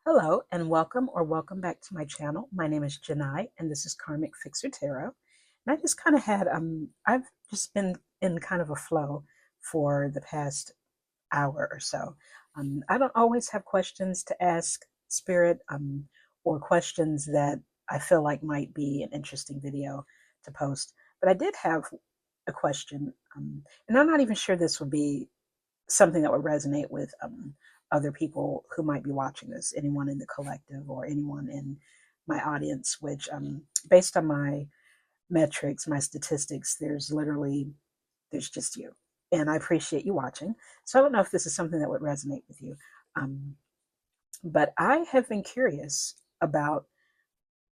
Hello and welcome back to my channel. My name is Janai and this is Karmic Fixer Tarot. And I just kind of had I've just been in kind of a flow for the past hour or so. I don't always have questions to ask Spirit or questions that I feel like might be an interesting video to post. But I did have a question, and I'm not even sure this would be something that would resonate with other people who might be watching this, anyone in the collective or anyone in my audience, which based on my metrics, my statistics, there's just you. And I appreciate you watching. So I don't know if this is something that would resonate with you. Um, but I have been curious about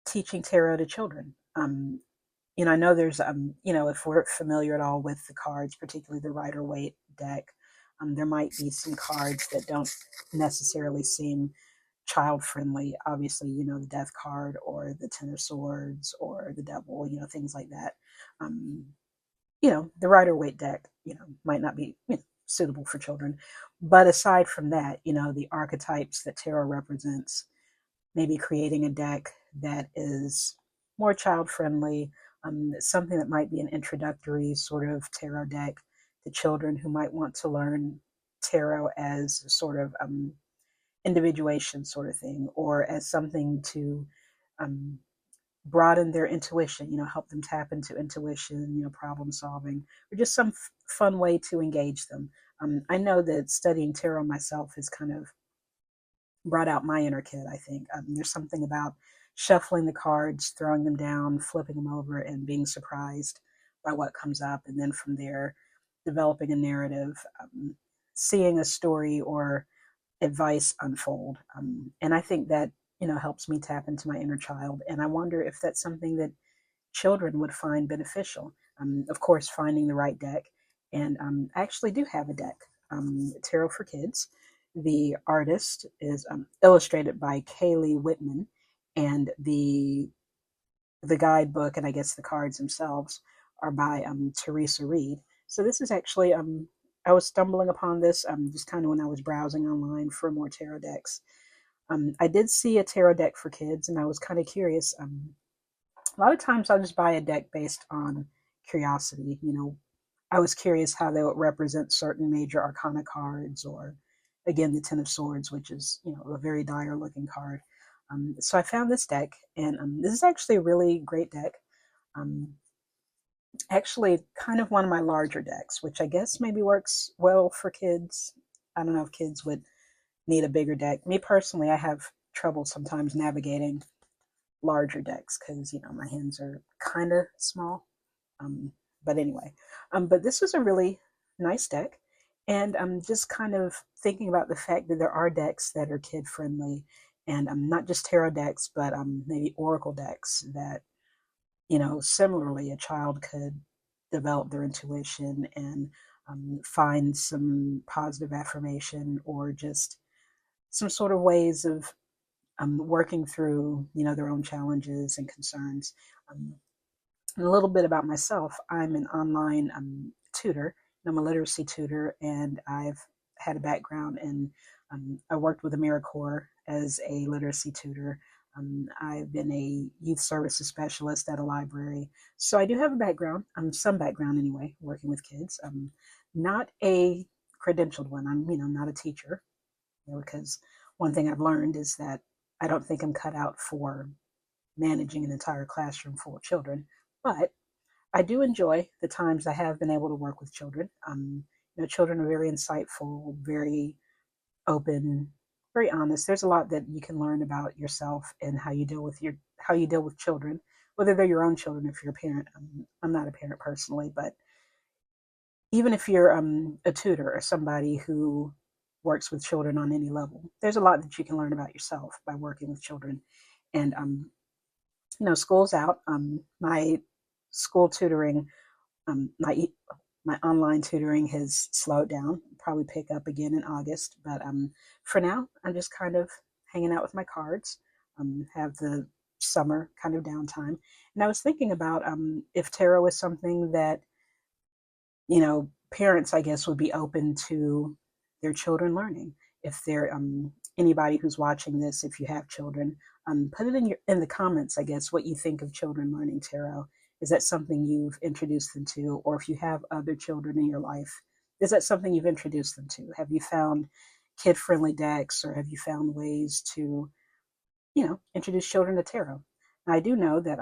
teaching tarot to children. I know there's, if we're familiar at all with the cards, particularly the Rider Waite deck, there might be some cards that don't necessarily seem child friendly. Obviously, the Death card or the Ten of Swords or the Devil, things like that. Um, the Rider Waite deck, might not be suitable for children. But aside from that, the archetypes that tarot represents, maybe creating a deck that is more child friendly, something that might be an introductory sort of tarot deck to children who might want to learn tarot as sort of individuation sort of thing, or as something to um, broaden their intuition, help them tap into intuition, problem solving, or just some fun way to engage them. I know that studying tarot myself has kind of brought out my inner kid, I think. There's something about shuffling the cards, throwing them down, flipping them over, and being surprised by what comes up. And then from there, developing a narrative, seeing a story or advice unfold. And I think that, helps me tap into my inner child. And I wonder if that's something that children would find beneficial. Of course, finding the right deck. And I actually do have a deck, Tarot for Kids. The artist is illustrated by Kaylee Whitman, and the guidebook and I guess the cards themselves are by Teresa Reed. So this is actually I was stumbling upon this just kind of when I was browsing online for more tarot decks. I did see a tarot deck for kids, and I was kind of curious. A lot of times I'll just buy a deck based on curiosity. I was curious how they would represent certain major arcana cards, or again, the Ten of Swords, which is, a very dire looking card. So I found this deck, and this is actually a really great deck. Um, Actually, kind of one of my larger decks, which I guess maybe works well for kids. I don't know if kids would need a bigger deck. Me personally, I have trouble sometimes navigating larger decks because my hands are kind of small. Um, but anyway, but this was a really nice deck, and I'm just kind of thinking about the fact that there are decks that are kid friendly, and not just tarot decks, but maybe oracle decks that similarly a child could develop their intuition and find some positive affirmation or just some sort of ways of working through their own challenges and concerns. And a little bit about myself: I'm an online tutor. I'm a literacy tutor, and I've had a background in I worked with AmeriCorps as a literacy tutor. I've been a youth services specialist at a library, so I do have a background, some background anyway, working with kids. Not a credentialed one. I'm not a teacher, because one thing I've learned is that I don't think I'm cut out for managing an entire classroom full of children. But I do enjoy the times I have been able to work with children. Children are very insightful, very open, very honest. There's a lot that you can learn about yourself and how you deal with children, whether they're your own children. If you're a parent, I'm not a parent personally, but even if you're a tutor or somebody who works with children on any level, there's a lot that you can learn about yourself by working with children. And school's out. My school tutoring, my online tutoring has slowed down. Probably pick up again in August, but for now, I'm just kind of hanging out with my cards. Have the summer kind of downtime, and I was thinking about if tarot is something that parents, I guess, would be open to their children learning. if there anybody who's watching this, if you have children, put it in the comments, I guess, what you think of children learning tarot. Is that something you've introduced them to? Or if you have other children in your life, is that something you've introduced them to? Have you found kid-friendly decks, or have you found ways to, introduce children to tarot? Now, I do know that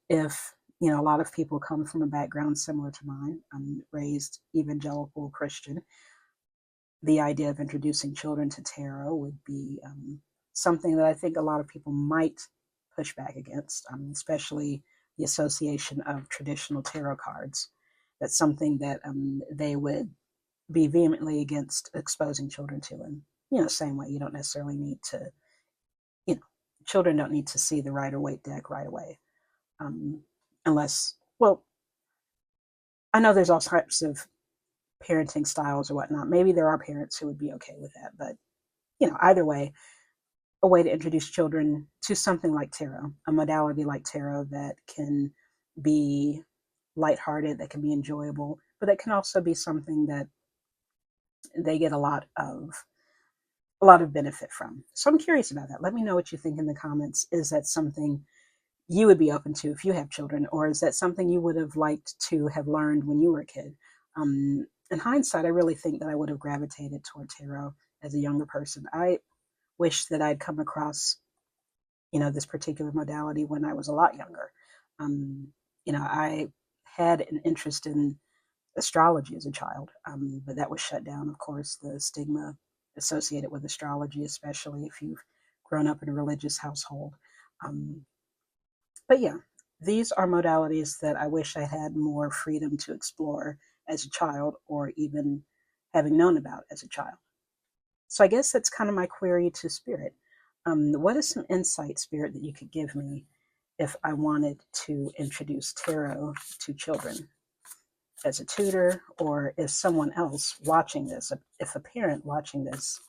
if a lot of people come from a background similar to mine, I'm raised evangelical Christian, the idea of introducing children to tarot would be something that I think a lot of people might push back against, especially the association of traditional tarot cards. That's something that they would be vehemently against exposing children to. And, same way, you don't necessarily need to, children don't need to see the Rider-Waite deck right away. Unless, well, I know there's all types of parenting styles or whatnot. Maybe there are parents who would be okay with that. But, either way, a way to introduce children to something like tarot, a modality like tarot that can be lighthearted, that can be enjoyable, but that can also be something that they get a lot of benefit from. So I'm curious about that. Let me know what you think in the comments. Is that something you would be open to if you have children, or is that something you would have liked to have learned when you were a kid? In hindsight, I really think that I would have gravitated toward tarot as a younger person. I wish that I'd come across, this particular modality when I was a lot younger. I had an interest in astrology as a child, but that was shut down, of course. The stigma associated with astrology, especially if you've grown up in a religious household. But yeah, these are modalities that I wish I had more freedom to explore as a child, or even having known about as a child. So I guess that's kind of my query to Spirit. What is some insight, Spirit, that you could give me if I wanted to introduce tarot to children as a tutor, or if someone else watching this, if a parent watching this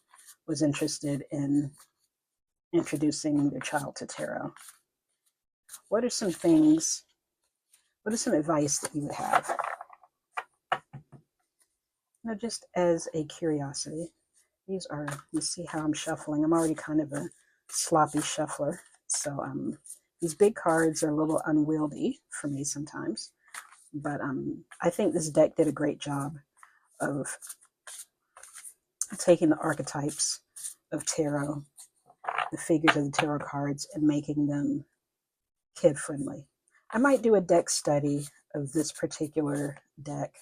was interested in introducing their child to tarot? What are some things, what is some advice that you would have? Just as a curiosity. These are, you see how I'm shuffling. I'm already kind of a sloppy shuffler. So these big cards are a little unwieldy for me sometimes. But I think this deck did a great job of taking the archetypes of tarot, the figures of the tarot cards, and making them kid-friendly. I might do a deck study of this particular deck.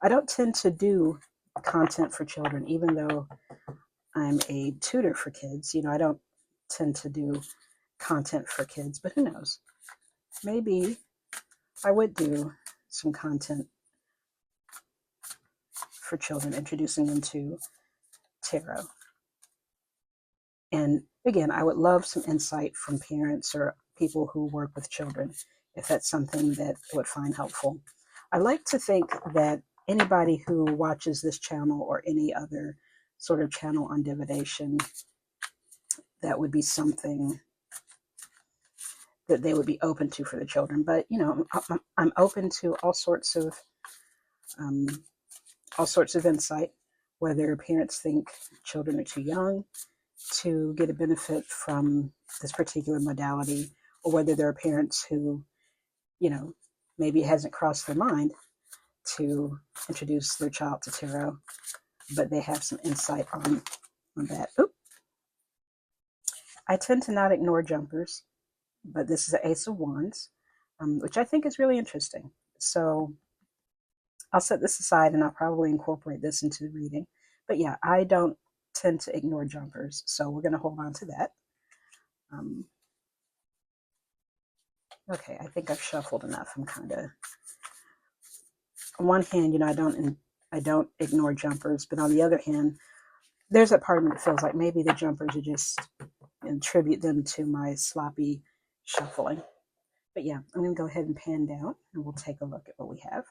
I don't tend to do content for children, even though I'm a tutor for kids. I don't tend to do content for kids, but who knows? Maybe I would do some content for children, introducing them to tarot. And again, I would love some insight from parents or people who work with children, if that's something that I would find helpful. I like to think that anybody who watches this channel or any other sort of channel on divination, that would be something that they would be open to for the children. But I'm open to all sorts of insight, whether parents think children are too young to get a benefit from this particular modality, or whether there are parents who, maybe it hasn't crossed their mind to introduce their child to tarot, but they have some insight on that. Oop. I tend to not ignore jumpers, but this is an Ace of Wands, which I think is really interesting. So I'll set this aside and I'll probably incorporate this into the reading. But yeah, I don't tend to ignore jumpers, so we're going to hold on to that. Okay, I think I've shuffled enough. I'm kind of, on one hand, I don't ignore jumpers, but on the other hand, there's that part of me that feels like maybe the jumpers are just attribute them to my sloppy shuffling. But yeah, I'm going to go ahead and pan down and we'll take a look at what we have.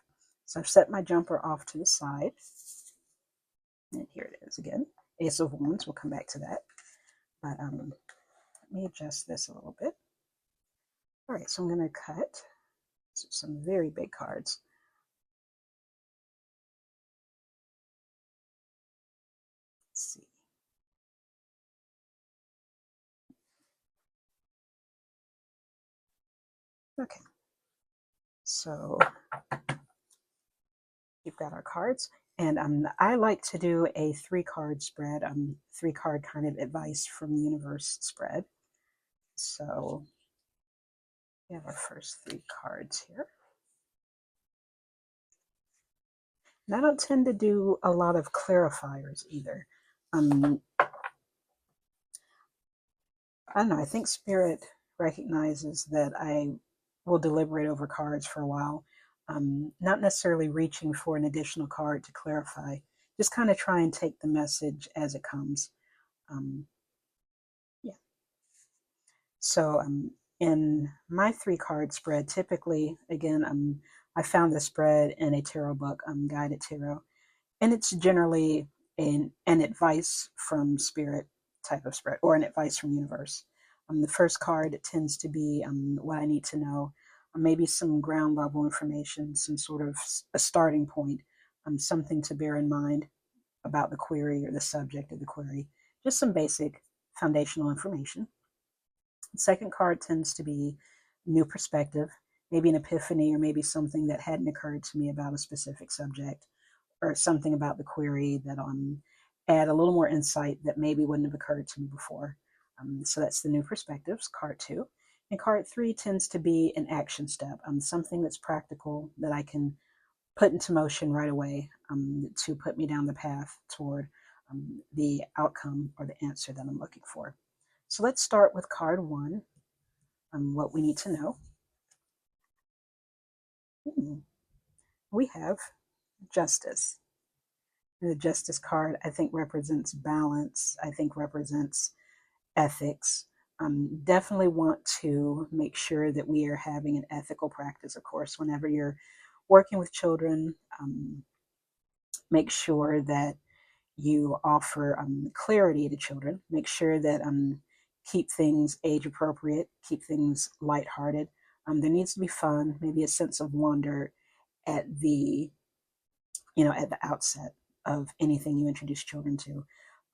So I've set my jumper off to the side. And here it is again. Ace of Wands, we'll come back to that. But let me adjust this a little bit. All right, so I'm going to cut some very big cards. Okay, so you've got our cards. And I like to do a 3 card spread, 3 card kind of advice from the universe spread. So we have our first 3 cards here. And I don't tend to do a lot of clarifiers either. I don't know, I think Spirit recognizes that I will deliberate over cards for a while, not necessarily reaching for an additional card to clarify, just kind of try and take the message as it comes. Um, yeah. So in my 3 card spread, typically, again, I found the spread in a tarot book, Guided Tarot, and it's generally an advice from Spirit type of spread or an advice from universe. The first card tends to be what I need to know, maybe some ground level information, some sort of a starting point, something to bear in mind about the query or the subject of the query, just some basic foundational information. The second card tends to be new perspective, maybe an epiphany or maybe something that hadn't occurred to me about a specific subject or something about the query that add a little more insight that maybe wouldn't have occurred to me before. So that's the new perspectives, card 2. And card 3 tends to be an action step, something that's practical that I can put into motion right away to put me down the path toward the outcome or the answer that I'm looking for. So let's start with card 1, what we need to know. We have justice. The justice card, I think, represents balance, I think, represents ethics. Definitely want to make sure that we are having an ethical practice, of course, whenever you're working with children. Make sure that you offer clarity to children. Make sure that keep things age appropriate, keep things lighthearted. There needs to be fun, maybe a sense of wonder at the at the outset of anything you introduce children to.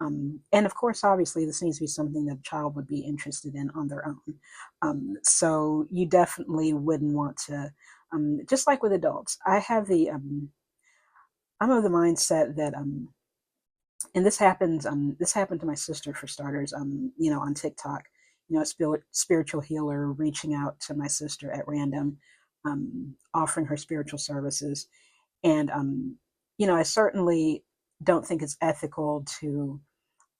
And of course, obviously, this needs to be something that a child would be interested in on their own. So you definitely wouldn't want to, just like with adults. I'm of the mindset that, and this happened to my sister for starters. On TikTok, a spiritual healer reaching out to my sister at random, offering her spiritual services and, I certainly don't think it's ethical to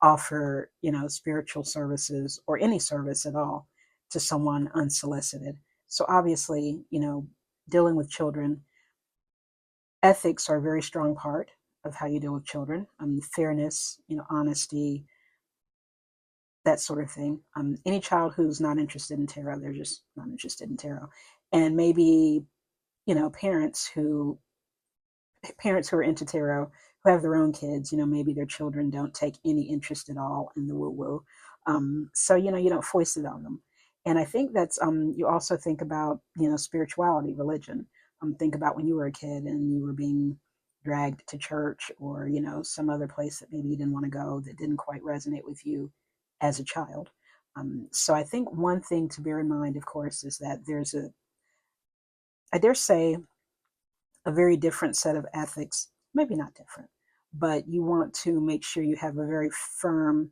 offer, spiritual services or any service at all to someone unsolicited. So obviously, dealing with children, ethics are a very strong part of how you deal with children. Fairness, honesty, that sort of thing. Any child who's not interested in tarot, they're just not interested in tarot. And maybe, parents who are into tarot who have their own kids, maybe their children don't take any interest at all in the woo woo. So, you don't foist it on them. And I think that's, you also think about, spirituality, religion. Think about when you were a kid and you were being dragged to church or, some other place that maybe you didn't want to go that didn't quite resonate with you as a child. So I think one thing to bear in mind, of course, is that I dare say, a very different set of ethics, maybe not different, but you want to make sure you have a very firm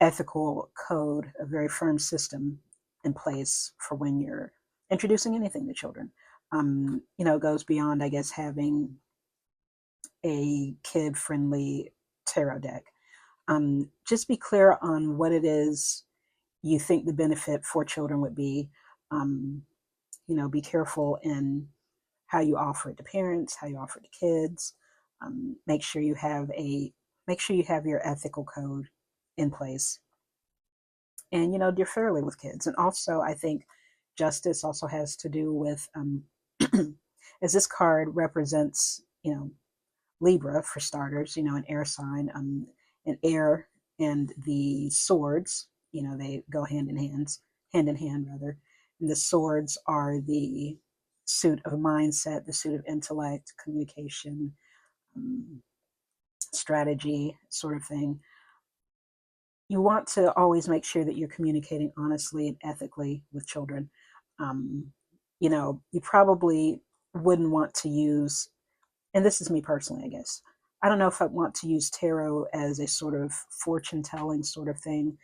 ethical code, a very firm system in place for when you're introducing anything to children. It goes beyond, I guess, having a kid friendly tarot deck. Just be clear on what it is you think the benefit for children would be. Be careful in how you offer it to parents, how you offer it to kids. Make sure you have your ethical code in place, and deal fairly with kids. And also, I think justice also has to do with, as this card represents, Libra for starters, an air sign, an air and the swords, they go hand in hand rather. And the swords are the suit of mindset, the suit of intellect, communication, um, strategy, sort of thing. You want to always make sure that you're communicating honestly and ethically with children. Um, you probably wouldn't want to use, and this is me personally, I guess. I don't know if I want to use tarot as a sort of fortune telling sort of thing.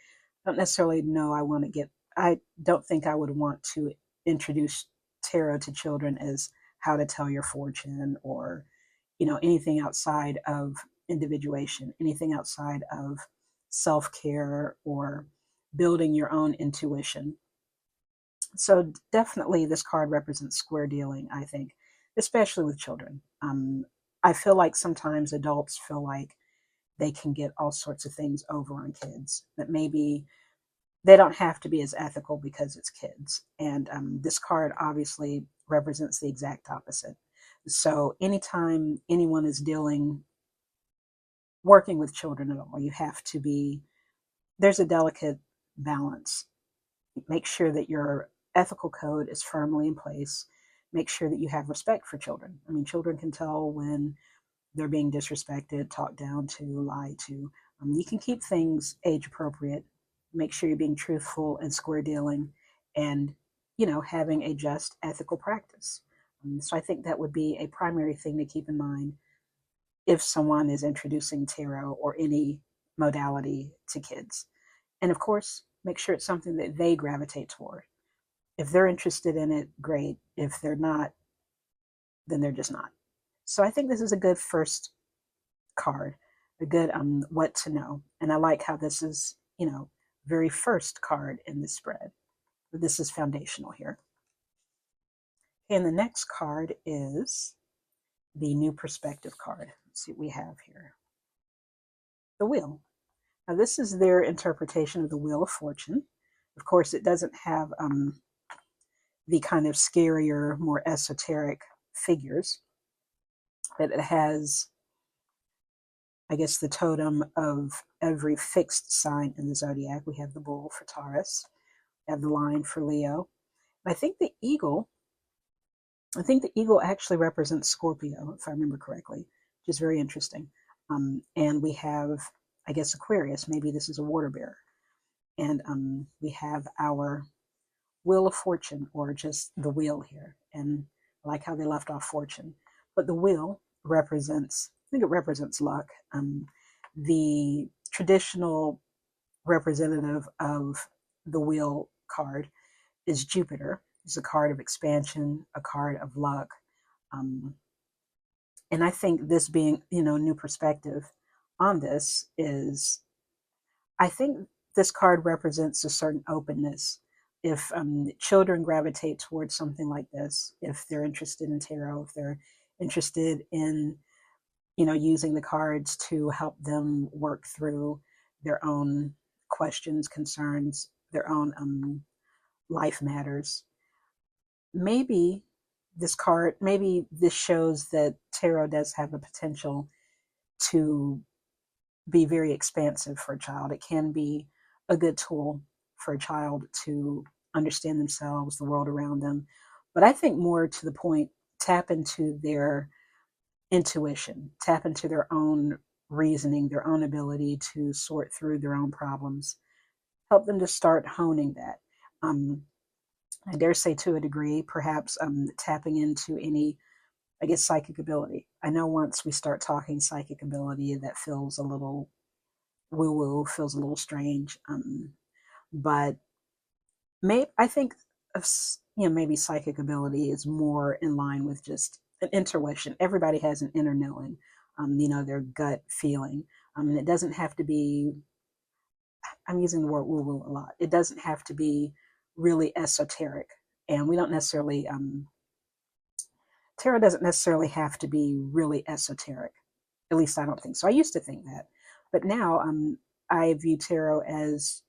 I don't necessarily know I don't think I would want to introduce tarot to children as how to tell your fortune, or, anything outside of individuation, anything outside of self care or building your own intuition. So definitely this card represents square dealing, I think, especially with children. I feel like sometimes adults feel like they can get all sorts of things over on kids, that maybe they don't have to be as ethical because it's kids. And this card obviously represents the exact opposite. So anytime anyone is working with children at all, you have to be, there's a delicate balance. Make sure that your ethical code is firmly in place. Make sure that you have respect for children. I mean, children can tell when they're being disrespected, talked down to, lied to. You can keep things age appropriate. Make sure you're being truthful and square dealing, and having a just ethical practice. So I think that would be a primary thing to keep in mind if someone is introducing tarot or any modality to kids. And of course, make sure it's something that they gravitate toward. If they're interested in it, great. If they're not, then they're just not. So I think this is a good first card, a good what to know. And I like how this is, very first card in this spread. This is foundational here. And the next card is the new perspective card. Let's see what we have here. The wheel. Now this is their interpretation of the Wheel of Fortune. Of course, it doesn't have the kind of scarier, more esoteric figures, but it has, I guess, the totem of every fixed sign in the zodiac. We have the bull for Taurus, we have the lion for Leo. I think the eagle, actually represents Scorpio, if I remember correctly, which is very interesting. And we have, I guess, Aquarius. Maybe this is a water bearer. And we have our Wheel of Fortune, or just the wheel here. And I like how they left off fortune. But the wheel represents, I think it represents luck. The traditional representative of the wheel card is Jupiter. It's a card of expansion, a card of luck. And I think this being, new perspective on this is, I think this card represents a certain openness. If children gravitate towards something like this, if they're interested in tarot, if they're interested in, using the cards to help them work through their own questions, concerns, their own life matters, maybe maybe this shows that tarot does have a potential to be very expansive for a child. It can be a good tool for a child to understand themselves, the world around them. But I think more to the point, tap into their intuition, tap into their own reasoning, their own ability to sort through their own problems, help them to start honing that. I dare say to a degree, perhaps tapping into any, I guess, psychic ability. I know once we start talking psychic ability, that feels a little woo woo, feels a little strange. But I think of, maybe psychic ability is more in line with just an intuition. Everybody has an inner knowing, their gut feeling. And it doesn't have to be, I'm using the word woo woo a lot. It doesn't have to be really esoteric. And we don't necessarily, tarot doesn't necessarily have to be really esoteric. At least I don't think so. I used to think that. But now I view tarot as,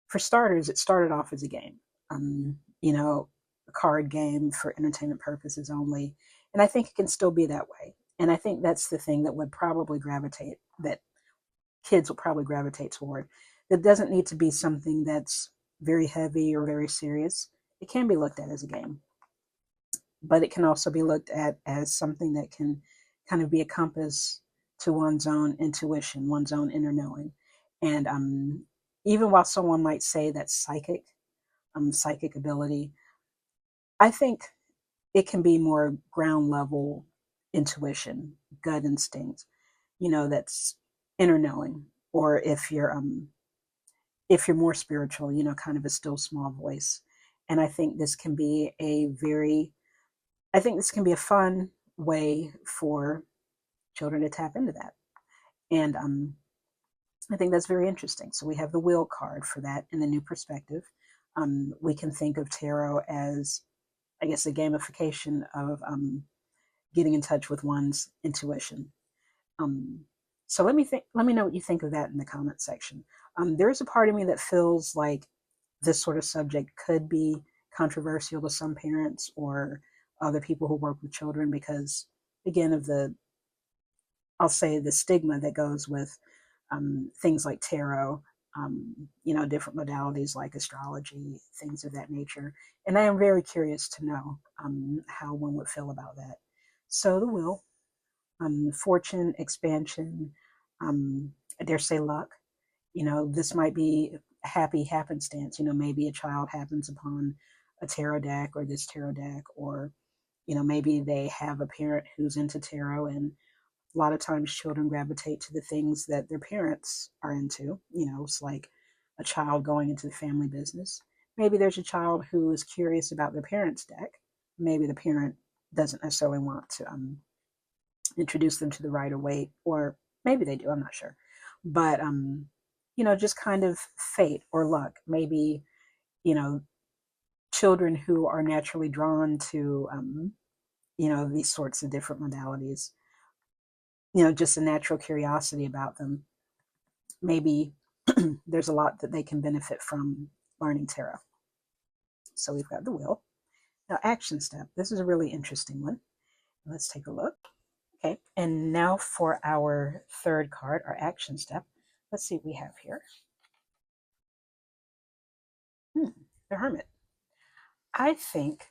for starters, it started off as a game, a card game for entertainment purposes only. And I think it can still be that way. And I think that's the thing that that kids will probably gravitate toward. It doesn't need to be something that's very heavy or very serious. It can be looked at as a game, but it can also be looked at as something that can kind of be a compass to one's own intuition, one's own inner knowing. And even while someone might say that psychic ability, I think it can be more ground level intuition, gut instinct, that's inner knowing. Or if you're more spiritual, kind of a still small voice. And I think this can be a fun way for children to tap into that. And I think that's very interesting. So we have the will card for that in the new perspective. We can think of tarot as, I guess, a gamification of getting in touch with one's intuition. Um, so let me know what you think of that in the comment section. There's a part of me that feels like this sort of subject could be controversial to some parents or other people who work with children because, again, of I'll say the stigma that goes with things like tarot, different modalities like astrology, things of that nature. And I am very curious to know how one would feel about that. So the will, fortune, expansion, I dare say luck. This might be happy happenstance. Maybe a child happens upon a tarot deck or this tarot deck, or, maybe they have a parent who's into tarot, and a lot of times children gravitate to the things that their parents are into. It's like a child going into the family business. Maybe there's a child who is curious about their parents' deck. Maybe the parent doesn't necessarily want to introduce them to the Rider Waite, or maybe they do, I'm not sure. But, just kind of fate or luck. Maybe, you know, children who are naturally drawn to, these sorts of different modalities, just a natural curiosity about them. Maybe there's a lot that they can benefit from learning tarot. So we've got the will. Now, action step. This is a really interesting one. Let's take a look. Okay, and now for our third card, our action step. Let's see what we have here. The Hermit. I think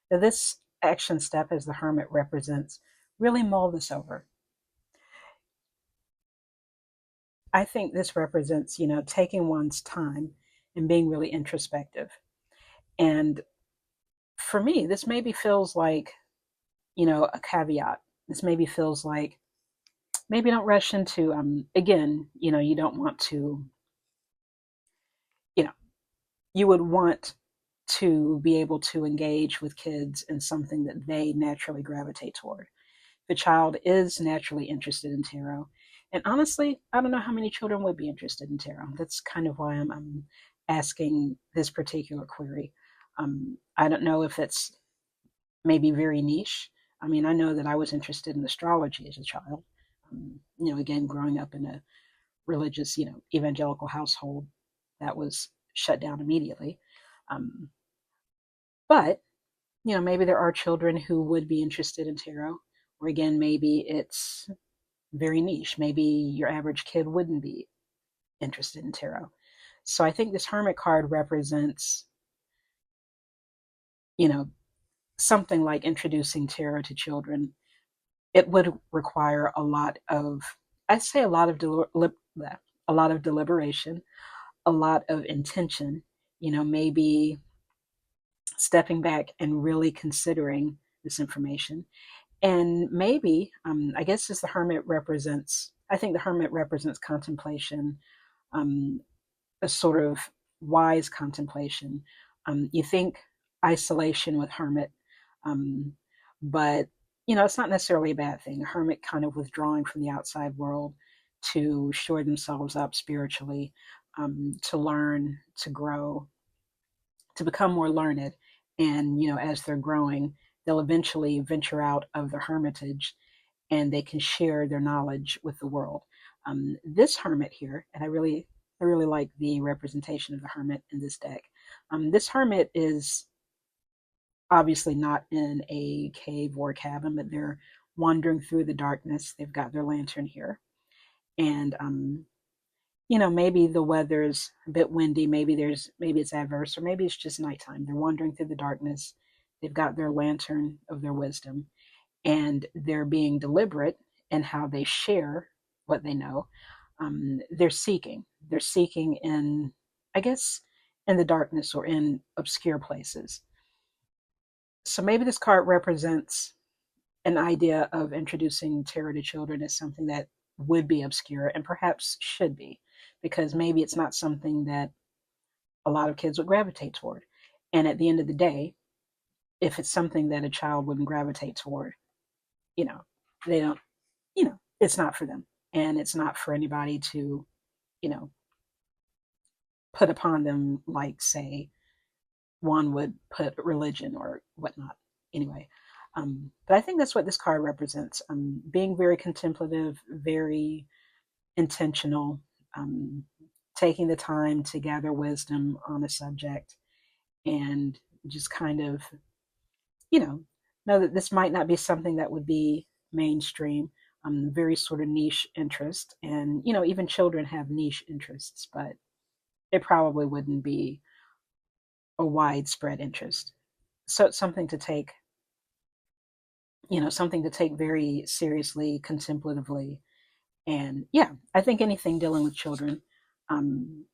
that this action step, as the Hermit represents, really mull this over. I think this represents, taking one's time and being really introspective. And for me, this maybe feels like, a caveat. This maybe feels like maybe don't rush into, again, you don't want to, you know, you would want to be able to engage with kids in something that they naturally gravitate toward. The child is naturally interested in tarot. And honestly, I don't know how many children would be interested in tarot. That's kind of why I'm asking this particular query. I don't know if it's maybe very niche. I mean, I know that I was interested in astrology as a child. Again, growing up in a religious, evangelical household, that was shut down immediately. Um, but maybe there are children who would be interested in tarot, or again, maybe it's very niche. Maybe your average kid wouldn't be interested in tarot. So I think this Hermit card represents, you know, something like introducing tarot to children. It would require a lot of, I'd say, a lot of deliberation, a lot of intention. Maybe stepping back and really considering this information. And maybe, I guess, as the Hermit represents, I think the Hermit represents contemplation, um, a sort of wise contemplation. You think isolation with Hermit, um, but it's not necessarily a bad thing. A hermit kind of withdrawing from the outside world to shore themselves up spiritually, to learn, to grow, to become more learned. And as they're growing, they'll eventually venture out of their hermitage and they can share their knowledge with the world. This hermit here, and I really like the representation of the hermit in this deck. This hermit is obviously not in a cave or a cabin, but they're wandering through the darkness. They've got their lantern here, and maybe the weather's a bit windy. Maybe it's adverse, or maybe it's just nighttime. They're wandering through the darkness. They've got their lantern of their wisdom, and they're being deliberate in how they share what they know. They're seeking. They're seeking in, I guess, in the darkness or in obscure places. So maybe this card represents an idea of introducing tarot to children as something that would be obscure and perhaps should be, because maybe it's not something that a lot of kids would gravitate toward. And at the end of the day, if it's something that a child wouldn't gravitate toward, you know, they don't, it's not for them. And it's not for anybody to, you know, put upon them, like, say, one would put religion or whatnot. Anyway, but I think that's what this card represents, being very contemplative, very intentional, um, taking the time to gather wisdom on a subject, and just kind of, you know that this might not be something that would be mainstream, very sort of niche interest. And, even children have niche interests, but it probably wouldn't be a widespread interest. So it's something to take very seriously, contemplatively. And yeah, I think anything dealing with children, um,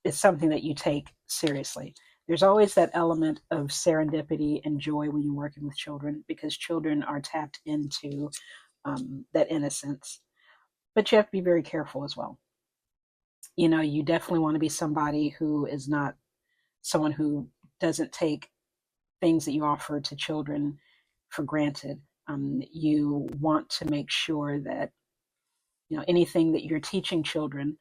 is something that you take seriously. There's always that element of serendipity and joy when you're working with children, because children are tapped into, that innocence. But you have to be very careful as well. You definitely want to be somebody who is not someone who doesn't take things that you offer to children for granted. You want to make sure that anything that you're teaching children,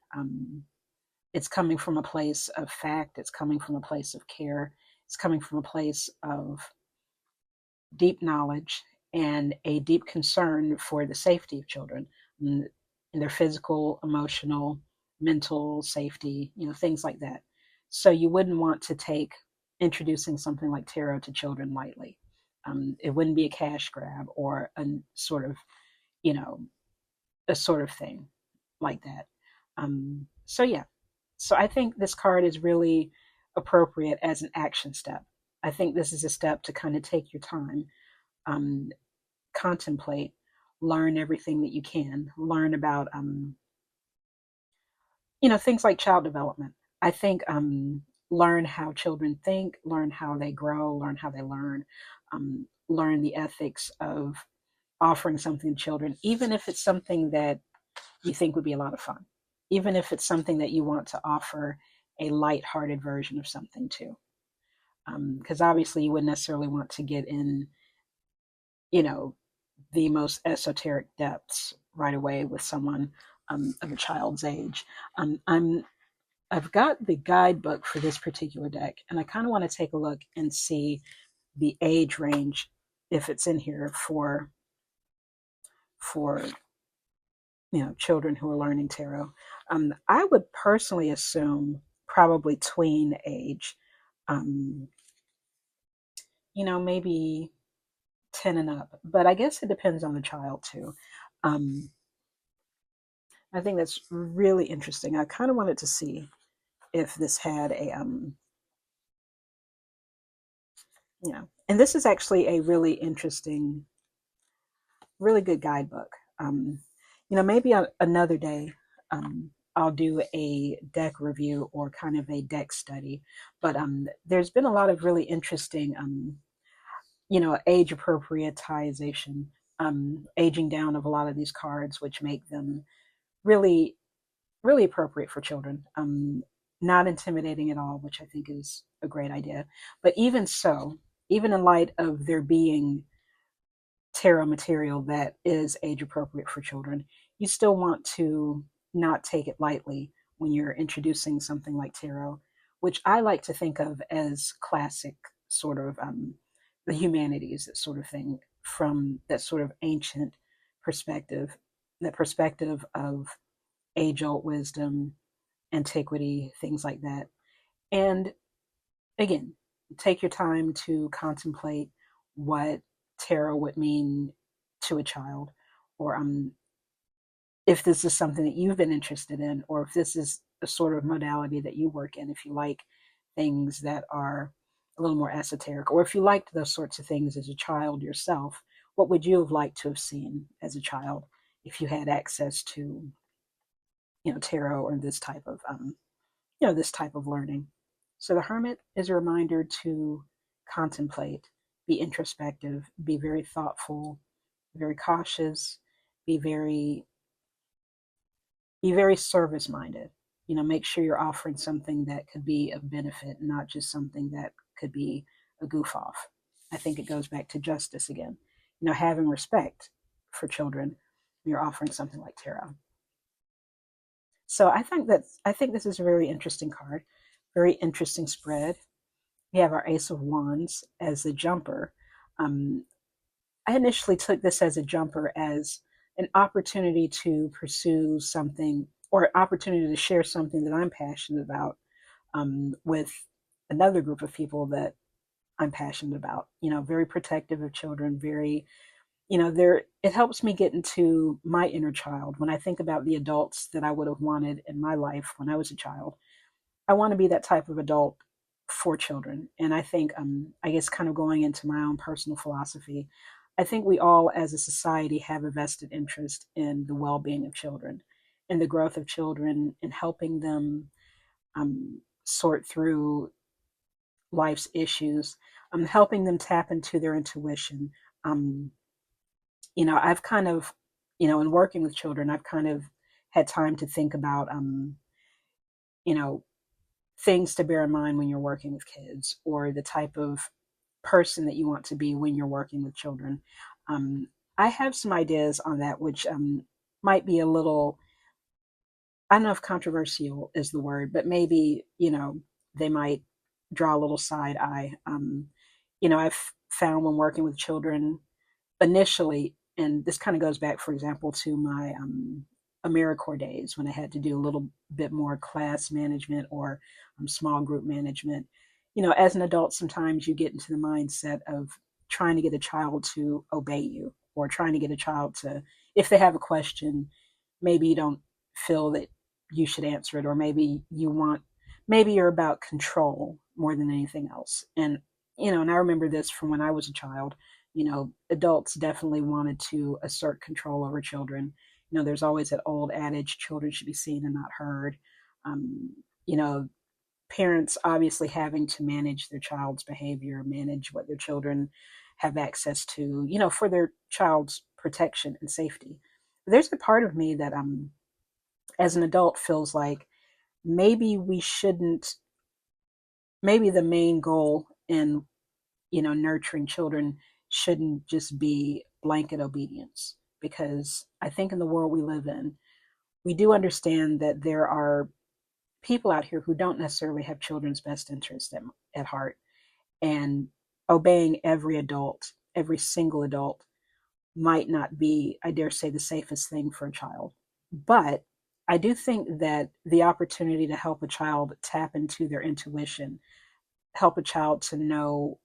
it's coming from a place of fact. It's coming from a place of care. It's coming from a place of deep knowledge and a deep concern for the safety of children, and their physical, emotional, mental safety, things like that. So you wouldn't want to take introducing something like tarot to children lightly. It wouldn't be a cash grab or sort of, you know, a sort of thing like that. So yeah, so I think this card is really appropriate as an action step. I think this is a step to kind of take your time, um, contemplate, learn everything that you can, learn about, things like child development. I think, learn how children think, learn how they grow, learn how they learn, learn the ethics of offering something to children, even if it's something that you think would be a lot of fun, even if it's something that you want to offer a light-hearted version of something too. Because obviously you wouldn't necessarily want to get in, you know, the most esoteric depths right away with someone, of a child's age. I've got the guidebook for this particular deck, and I kind of want to take a look and see the age range, if it's in here for children who are learning tarot. I would personally assume probably tween age, um, maybe 10 and up, but I guess it depends on the child too. Um, I think that's really interesting. I kind of wanted to see if this had a, and this is actually a really interesting, really good guidebook. Maybe another day, I'll do a deck review or kind of a deck study. But there's been a lot of really interesting, age appropriatization, aging down of a lot of these cards, which make them really, really appropriate for children. Not intimidating at all, which I think is a great idea. But even so, even in light of there being tarot material that is age appropriate for children, you still want to not take it lightly when you're introducing something like tarot, which I like to think of as classic, sort of, the humanities, that sort of thing, from that sort of ancient perspective, that perspective of age old wisdom, antiquity, things like that. And again, take your time to contemplate what tarot would mean to a child, or, if this is something that you've been interested in, or if this is a sort of modality that you work in, if you like things that are a little more esoteric, or if you liked those sorts of things as a child yourself. What would you have liked to have seen as a child if you had access to, tarot, or this type of, this type of learning? So the Hermit is a reminder to contemplate, be introspective, be very thoughtful, very cautious, be very be very service minded. Make sure you're offering something that could be of benefit, not just something that could be a goof off. I think it goes back to justice again. Having respect for children when you're offering something like tarot. So I think this is a very interesting card, very interesting spread. We have our Ace of Wands as the jumper. Um, I initially took this as a jumper as an opportunity to pursue something or an opportunity to share something that I'm passionate about with another group of people that I'm passionate about. Very protective of children, very, there, it helps me get into my inner child. When I think about the adults that I would have wanted in my life when I was a child, I want to be that type of adult for children. And I think, I guess, kind of going into my own personal philosophy, I think we all as a society have a vested interest in the well being of children, in the growth of children, in helping them sort through life's issues, helping them tap into their intuition. Um, I've kind of, in working with children, I've kind of had time to think about, you know, things to bear in mind when you're working with kids or the type of person that you want to be when you're working with children. Um, I have some ideas on that, which might be a little, I don't know if controversial is the word, but maybe, they might draw a little side eye. I've found when working with children, initially, and this kind of goes back, for example, to my AmeriCorps days when I had to do a little bit more class management or small group management. As an adult, sometimes you get into the mindset of trying to get a child to obey you or trying to get a child to, if they have a question, maybe you don't feel that you should answer it, or maybe you're about control more than anything else. And I remember this from when I was a child. Adults definitely wanted to assert control over children. There's always that old adage, children should be seen and not heard. Um, you know, Parents obviously having to manage their child's behavior, manage what their children have access to, for their child's protection and safety. There's a part of me that, as an adult, feels like maybe we shouldn't, maybe the main goal in nurturing children shouldn't just be blanket obedience. Because I think in the world we live in, we do understand that there are people out here who don't necessarily have children's best interest at heart. And obeying every adult, every single adult, might not be, I dare say, the safest thing for a child. But I do think that the opportunity to help a child tap into their intuition, help a child to know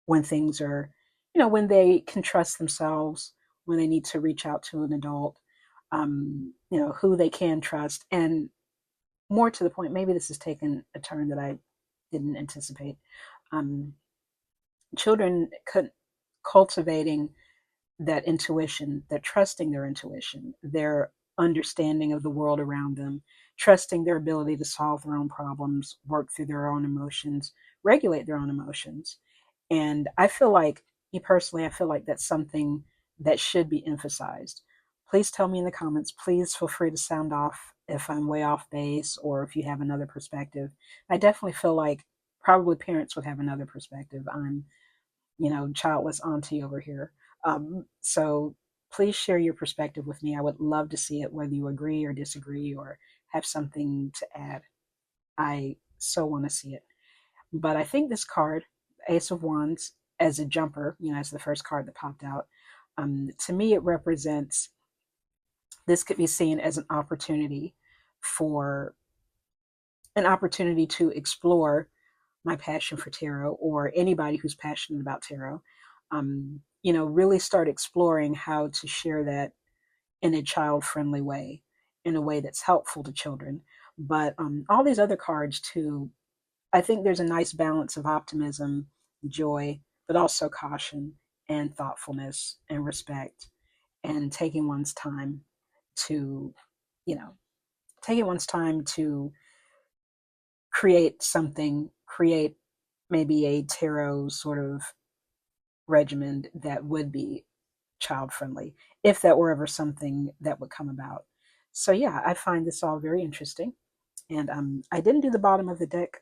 when things are, when they can trust themselves, when they need to reach out to an adult, who they can trust. And more to the point, maybe this has taken a turn that I didn't anticipate. Um, Children cultivating that intuition, that trusting their intuition, their understanding of the world around them, trusting their ability to solve their own problems, work through their own emotions, regulate their own emotions. And I feel like, me personally, I feel like that's something that should be emphasized. Please tell me in the comments. Please feel free to sound off if I'm way off base or if you have another perspective. I definitely feel like probably parents would have another perspective. I'm, childless auntie over here. So please share your perspective with me. I would love to see it, whether you agree or disagree or have something to add. I so want to see it. But I think this card, Ace of Wands, as a jumper, as the first card that popped out, to me, it represents, this could be seen as for an opportunity to explore my passion for tarot, or anybody who's passionate about tarot. Really start exploring how to share that in a child friendly way, in a way that's helpful to children. But all these other cards, too, I think there's a nice balance of optimism, joy, but also caution and thoughtfulness and respect, and to, you know, taking one's time to create something, create maybe a tarot sort of regimen that would be child friendly, if that were ever something that would come about. So yeah, I find this all very interesting. And I didn't do the bottom of the deck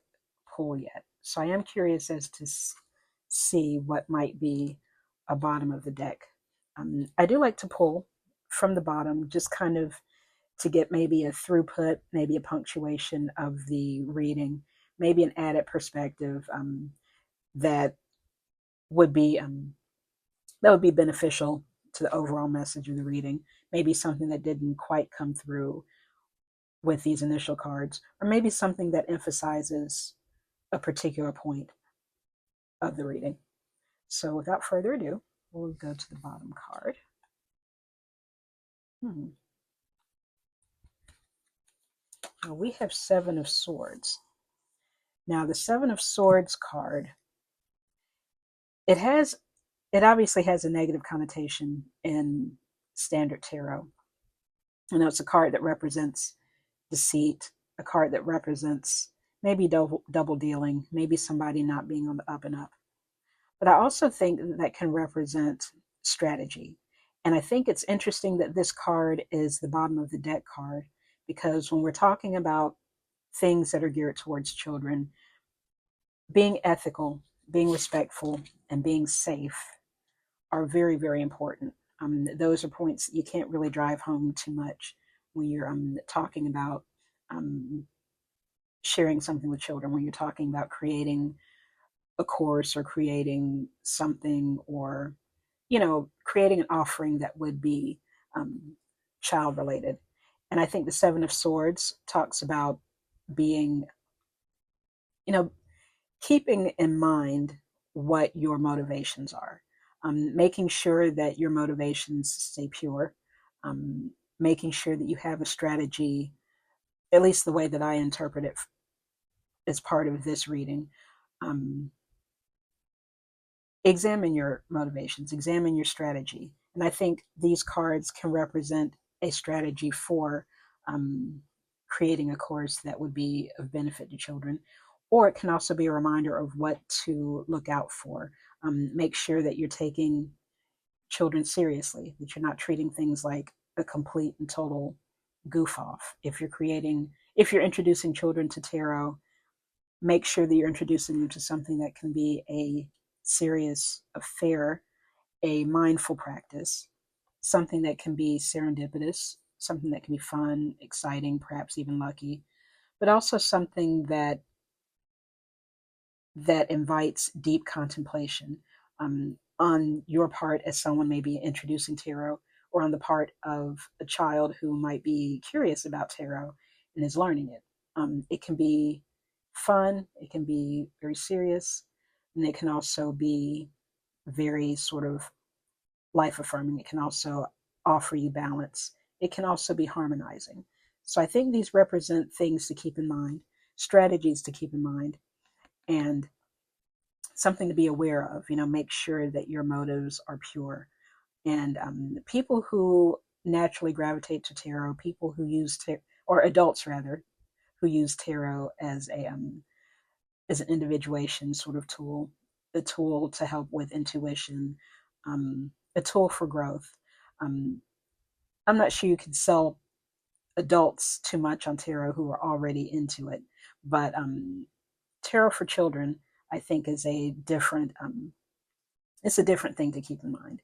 pull yet, so I am curious as to see what might be a bottom of the deck. I do like to pull from the bottom, just kind of to get maybe a throughput, maybe a punctuation of the reading, maybe an added perspective that would be that would be beneficial to the overall message of the reading. Maybe something that didn't quite come through with these initial cards, or maybe something that emphasizes a particular point of the reading. So without further ado, we'll go to the bottom card. Now we have Seven of Swords. Now the Seven of Swords card, it has, it obviously has a negative connotation in standard tarot. You know, it's a card that represents deceit, a card that represents maybe double dealing, maybe somebody not being on the up and up. But I also think that can represent strategy. And I think it's interesting that this card is the bottom of the deck card, because when we're talking about things that are geared towards children, being ethical, being respectful, and being safe are very, very important. Those are points that you can't really drive home too much when you're talking about um, sharing something with children, when you're talking about creating a course or creating something, or creating an offering that would be child related. And I think the Seven of Swords talks about being, you know keeping in mind what your motivations are, making sure that your motivations stay pure, making sure that you have a strategy, at least the way that I interpret it as part of this reading. um, Examine your motivations, examine your strategy. And I think these cards can represent a strategy for um, creating a course that would be of benefit to children. Or it can also be a reminder of what to look out for. Make sure that you're taking children seriously, that you're not treating things like a complete and total goof off. If you're introducing children to tarot, make sure that you're introducing them to something that can be a serious affair, a mindful practice, something that can be serendipitous, something that can be fun, exciting, perhaps even lucky, but also something that invites deep contemplation on your part as someone maybe introducing tarot, or on the part of a child who might be curious about tarot and is learning it. It can be fun, it can be very serious, and it can also be very sort of life affirming. It can also offer you balance. It can also be harmonizing. So I think these represent things to keep in mind, strategies to keep in mind, and something to be aware of. Make sure that your motives are pure. And people who naturally gravitate to tarot, people who use tarot, or adults rather, who use tarot as an individuation sort of tool, a tool to help with intuition, a tool for growth. Um, I'm not sure you can sell adults too much on tarot who are already into it, but tarot for children, I think, is a different. It's a different thing to keep in mind.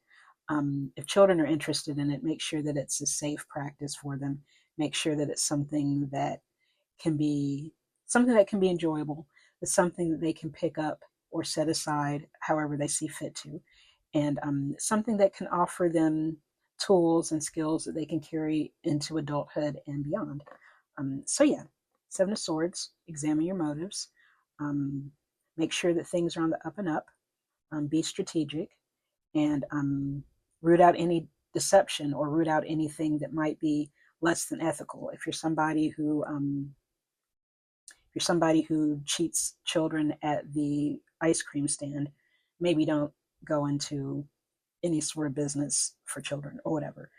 If children are interested in it, make sure that it's a safe practice for them. Make sure that it's can be something that can be enjoyable. It's something that they can pick up or set aside however they see fit to, and something that can offer them tools and skills that they can carry into adulthood and beyond. So yeah, Seven of Swords. Examine your motives. Um, Make sure that things are on the up and up. Be strategic, and root out any deception, or root out anything that might be less than ethical. If you're somebody who cheats children at the ice cream stand, maybe don't go into any sort of business for children or whatever.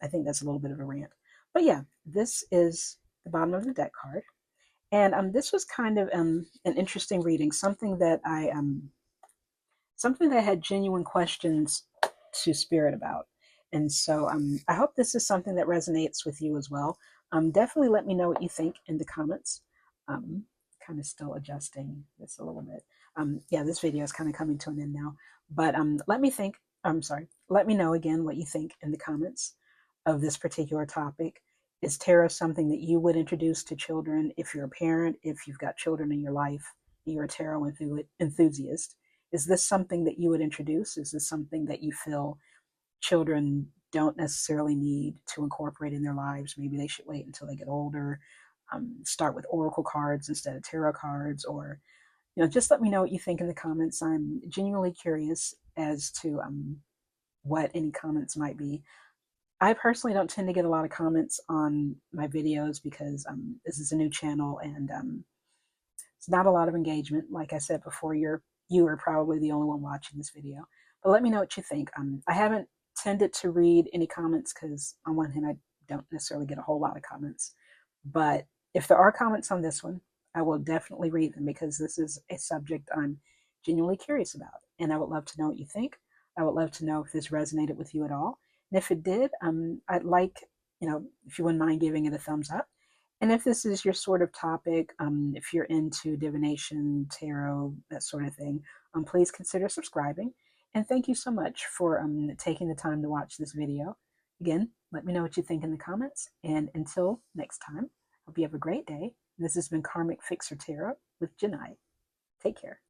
I think that's a little bit of a rant. But yeah, this is the bottom of the deck card. And this was kind of an interesting reading, something that something that I had genuine questions to Spirit about. And so I hope this is something that resonates with you as well. Definitely let me know what you think in the comments. Um, Kind of still adjusting this a little bit. Yeah, this video is kind of coming to an end now. But let me think. I'm sorry. Let me know again what you think in the comments of this particular topic. Is tarot something that you would introduce to children if you're a parent, if you've got children in your life, you're a tarot enthusiast? Is this something that you would introduce? Is this something that you feel children don't necessarily need to incorporate in their lives? Maybe they should wait until they get older, start with oracle cards instead of tarot cards, or just let me know what you think in the comments. I'm genuinely curious as to what any comments might be. I personally don't tend to get a lot of comments on my videos because this is a new channel, and it's not a lot of engagement. Like I said before, you are probably the only one watching this video. But let me know what you think. I haven't tended to read any comments because on one hand, I don't necessarily get a whole lot of comments. But if there are comments on this one, I will definitely read them because this is a subject I'm genuinely curious about. And I would love to know what you think. I would love to know if this resonated with you at all. And if it did, I'd like, if you wouldn't mind giving it a thumbs up. And if this is your sort of topic, if you're into divination, tarot, that sort of thing, please consider subscribing. And thank you so much for taking the time to watch this video. Again, let me know what you think in the comments. And until next time, hope you have a great day. This has been Karmic Fixer Tarot with Janai. Take care.